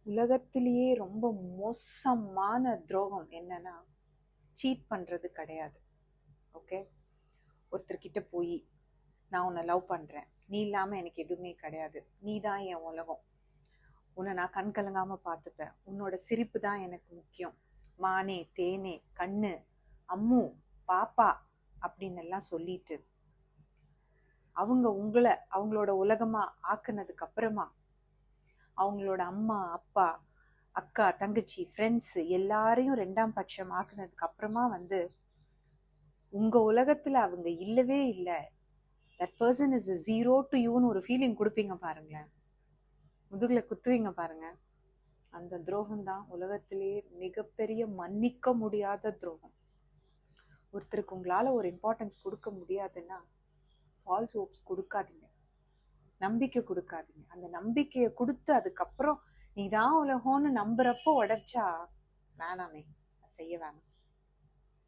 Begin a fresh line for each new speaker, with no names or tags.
உலகத்திலேயே ரொம்ப மோசமான துரோகம் என்னன்னா சீட் பண்றது கிடையாது. ஓகே, ஒருத்தர்கிட்ட போய் நான் உன்னை லவ் பண்றேன், நீ இல்லாம எனக்கு எதுவுமே கிடையாது, நீ தான் என் உலகம், உன்னை நான் கண் கலங்காம பார்த்துப்பேன், உன்னோட சிரிப்பு தான் எனக்கு முக்கியம், மானே தேனே கண்ணு அம்மு பாப்பா அப்படின்னு எல்லாம் சொல்லிட்டு அவங்க உங்களை அவங்களோட உலகமா ஆக்குனதுக்கு அப்புறமா அவங்களோட அம்மா அப்பா அக்கா தங்கச்சி ஃப்ரெண்ட்ஸ் எல்லாரையும் 2ஆம் பட்சம் ஆக்குனதுக்கு அப்புறமா உங்க உலகத்துல அவங்க இல்லவே இல்லை, that person is zero to யூன்னு ஒரு ஃபீலிங் கொடுப்பீங்க பாருங்களேன், முதுகுல குத்துவீங்க பாருங்க. அந்த துரோகம் தான் உலகத்திலேயே மிகப்பெரிய மன்னிக்க முடியாத துரோகம். ஒருத்தருக்கு உங்களால ஒரு இம்பார்ட்டன்ஸ் கொடுக்க முடியாதுன்னா ஃபால்ஸ் ஹோப்ஸ் கொடுக்காதீங்க, நம்பிக்கை கொடுக்காதீங்க. அந்த நம்பிக்கையை கொடுத்து அதுக்கப்புறம் நீதான் உலகம்னு நம்புறப்போ உடைச்சா வேணாமே, செய்ய வேணாம்.